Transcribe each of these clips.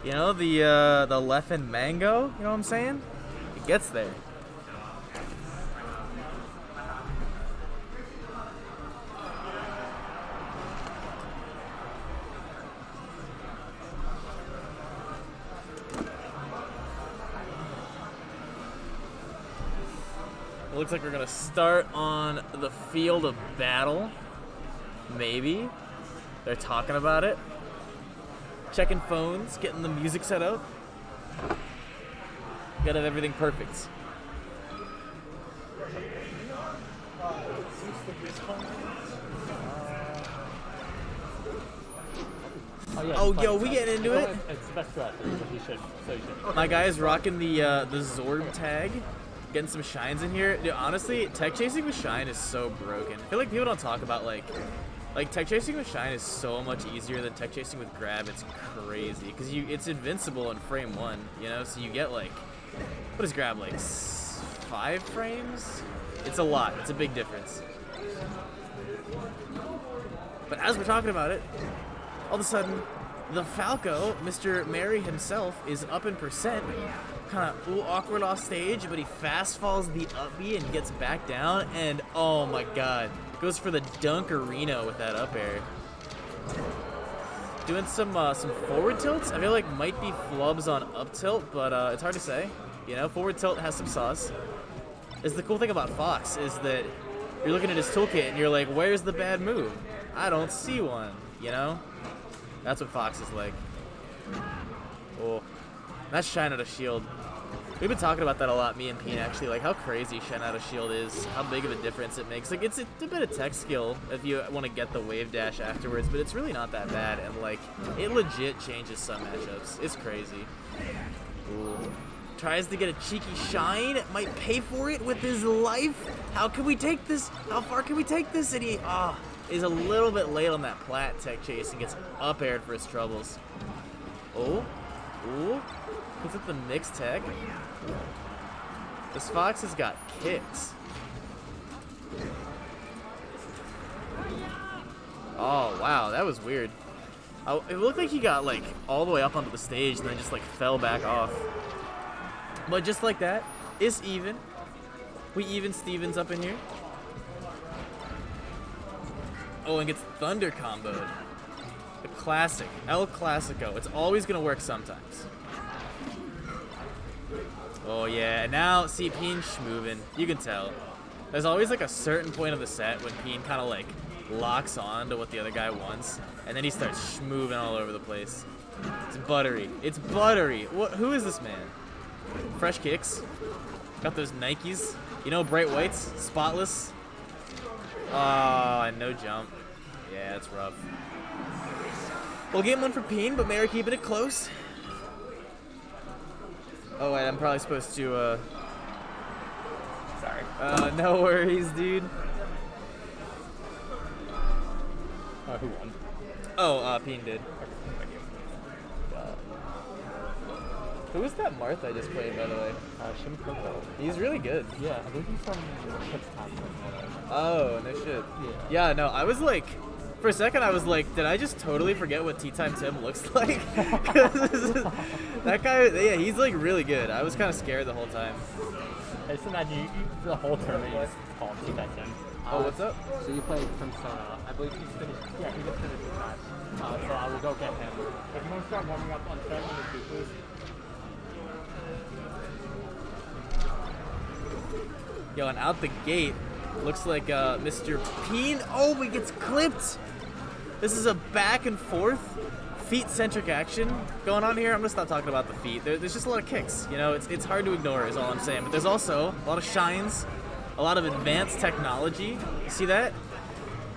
You know, the left and mango, you know what I'm saying? It gets there. It looks like we're gonna start on the field of battle. Maybe. They're talking about it. Checking phones, getting the music set up. Gotta have everything perfect. Oh, yo, we getting into it? It's best to after, but you should. My guy is rocking the Zorb tag. Getting some shines in here. Dude, honestly, tech chasing with shine is so broken. I feel like people don't talk about like tech chasing with shine is so much easier than tech chasing with grab. It's crazy because it's invincible in frame 1, you know. So you get like, what is grab, like 5 frames? It's a lot. It's a big difference. But as we're talking about it, all of a sudden, the Falco, Mr. Mary himself, is up in percent. Kind of a little awkward off stage, but he fast falls the up B and gets back down, and oh my god, goes for the Dunkerino with that up air. Doing some forward tilts. I feel like might be flubs on up tilt, but it's hard to say. You know, forward tilt has some sauce. Is the cool thing about Fox is that you're looking at his toolkit and you're like, where's the bad move? I don't see one. You know, that's what Fox is like. Oh. That's shine out of shield. We've been talking about that a lot, me and Peen, actually, like how crazy shine out of shield is, how big of a difference it makes. Like, it's a bit of tech skill if you want to get the wave dash afterwards, but it's really not that bad, and like, it legit changes some matchups. It's crazy. Ooh. Tries to get a cheeky shine, might pay for it with his life. How can we take this? How far can we take this? And he, is a little bit late on that plat tech chase and gets up aired for his troubles. Oh. Ooh. Puts up the mixed tech. This Fox has got kicks. Oh, wow. That was weird. It looked like he got, like, all the way up onto the stage and then just, like, fell back off. But just like that, it's even. We even Stevens up in here. Oh, and gets Thunder comboed. The classic. El Clasico. It's always going to work sometimes. Oh, yeah. Now, see, Peen schmoovin'. You can tell. There's always, like, a certain point of the set when Peen kind of, like, locks on to what the other guy wants, and then he starts schmoovin' all over the place. It's buttery. It's buttery. Who is this man? Fresh kicks. Got those Nikes. You know, bright whites. Spotless. Oh, and no jump. Yeah, it's rough. Well, game 1 for Peen, but Mary keeping it close. Oh, wait, I'm probably supposed to, Sorry. No worries, dude. Who won? Oh, Peen did. Who was that Marth I just played, by the way? Falco. He's really good. Yeah, I believe he's from Pittsburgh. Oh, no shit. Yeah, no, I was like... For a second, I was like, did I just totally forget what Tea Time Tim looks like? That guy, yeah, he's like really good. I was kind of scared the whole time. I just imagine you the whole tournament is called Tea Time Tim. Oh, what's up? So you played from Sona. I believe he's finished. Yeah, he just finished his match. So I will go get him. If you want to start warming up on 7 minutes, please. Yo, and out the gate, looks like Mr. Peen. Oh, he gets clipped. This is a back and forth feet-centric action going on here. I'm gonna stop talking about the feet. There's just a lot of kicks. You know, it's hard to ignore is all I'm saying. But there's also a lot of shines, a lot of advanced technology. You see that?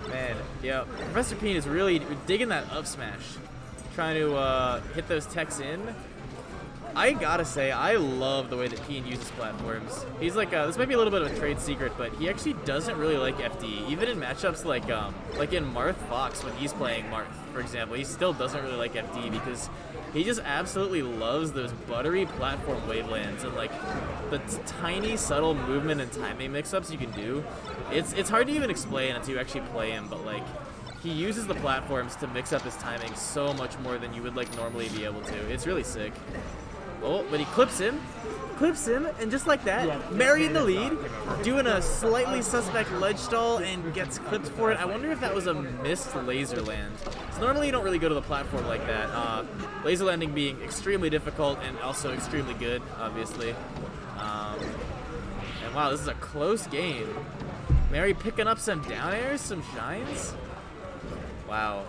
Man, yeah. Professor Peen is really digging that up smash, trying to hit those techs in. I gotta say, I love the way that Peen uses platforms. He's like, this might be a little bit of a trade secret, but he actually doesn't really like FD. Even in matchups like in Marth Fox, when he's playing Marth, for example, he still doesn't really like FD because he just absolutely loves those buttery platform wavelands and like the tiny, subtle movement and timing mix-ups you can do. It's hard to even explain until you actually play him, but like, he uses the platforms to mix up his timing so much more than you would like normally be able to. It's really sick. Oh, but he clips him, and just like that, Mary in the lead, doing a slightly suspect ledge stall and gets clipped for it. I wonder if that was a missed laser land. So normally you don't really go to the platform like that. Laser landing being extremely difficult and also extremely good, obviously. And wow, this is a close game. Mary picking up some down airs, some shines. Wow.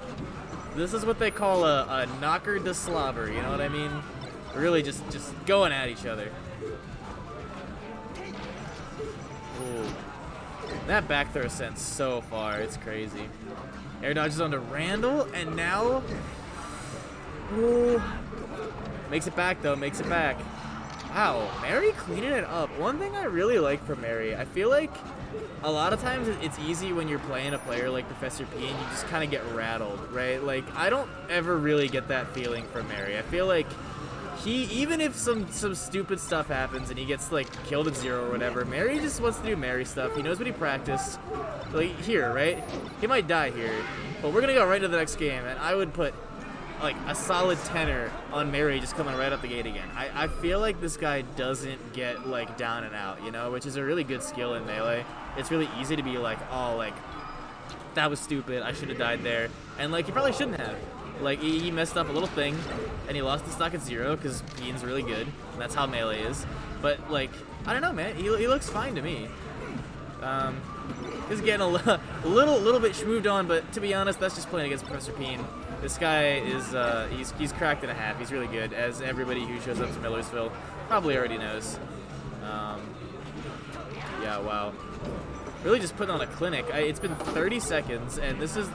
This is what they call a knocker to slobber, you know what I mean? Really just going at each other. Ooh. That back throw sent so far, it's crazy. Air dodges onto Randall, and now... Ooh. Makes it back though, makes it back. Wow, Mary cleaning it up. One thing I really like from Mary, I feel like a lot of times it's easy when you're playing a player like Professor Peen, you just kind of get rattled, right? Like, I don't ever really get that feeling from Mary. I feel like he, even if some stupid stuff happens and he gets like killed at 0 or whatever, Mary just wants to do Mary stuff. He knows what he practiced. Like here, right? He might die here, but we're gonna go right to the next game, and I would put like a solid tenor on Mary just coming right up the gate again. I feel like this guy doesn't get like down and out, you know, which is a really good skill in Melee. It's really easy to be like, oh, like that was stupid, I should have died there, and like he probably shouldn't have. Like he messed up a little thing, and he lost the stock at 0 because Peen's really good, and that's how Melee is. But like, I don't know, man. He looks fine to me. He's getting a little bit schmooved on, but to be honest, that's just playing against Professor Peen. This guy is he's cracked in a half. He's really good, as everybody who shows up to Millersville probably already knows. Yeah, wow. Really just putting on a clinic. It's been 30 seconds, and this is...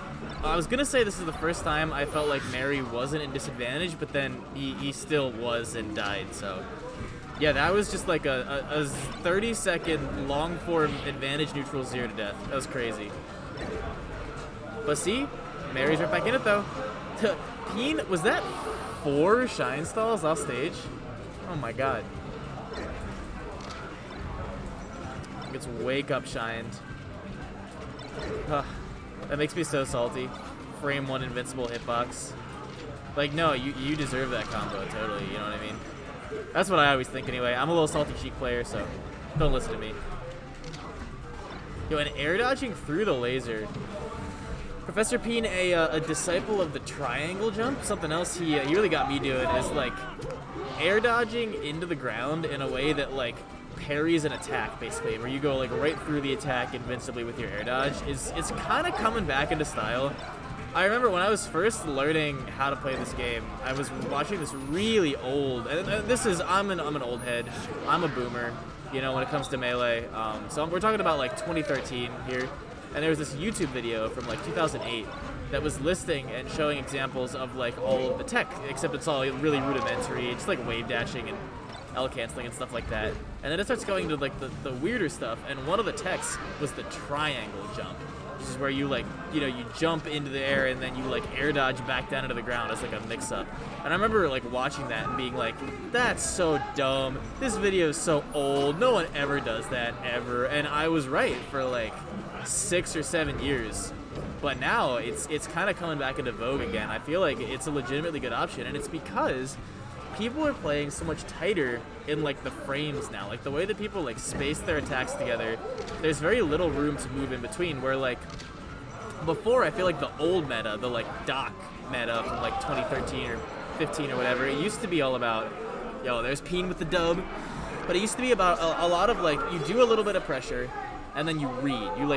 I was gonna say this is the first time I felt like Mary wasn't in disadvantage, but then he still was and died, so... Yeah, that was just like a 30-second long-form advantage neutral 0 to death. That was crazy. But see, Mary's right back in it, though. Peen, was that 4 shine stalls off stage? Oh my god. Gets wake up shined. That makes me so salty. Frame 1 invincible hitbox. Like, no, you deserve that combo, totally, you know what I mean? That's what I always think anyway. I'm a little salty Sheik player, so don't listen to me. Yo, and air dodging through the laser. Professor Peen, a disciple of the triangle jump. Something else he really got me doing is like air dodging into the ground in a way that like parries an attack, basically, where you go like right through the attack invincibly with your air dodge. It's kind of coming back into style. I remember when I was first learning how to play this game, I was watching this really old, and this is, I'm an old head, I'm a boomer, you know, when it comes to Melee. So we're talking about like 2013 here, and there was this YouTube video from like 2008 that was listing and showing examples of like all of the tech, except it's all really rudimentary, just like wave dashing and L canceling and stuff like that. And then it starts going to like the weirder stuff, and one of the techs was the triangle jump. This is where you like, you know, you jump into the air and then you like air dodge back down into the ground as like a mix-up. And I remember like watching that and being like, that's so dumb. This video is so old. No one ever does that ever. And I was right for like 6 or 7 years. But now it's kind of coming back into vogue again. I feel like it's a legitimately good option, and it's because people are playing so much tighter in like the frames now. Like the way that people like space their attacks together, there's very little room to move in between, where like before, I feel like the old meta, the like Doc meta from like 2013 or 15 or whatever, it used to be all about, yo, there's Peen with the dub, but it used to be about a lot of like, you do a little bit of pressure and then you read. You like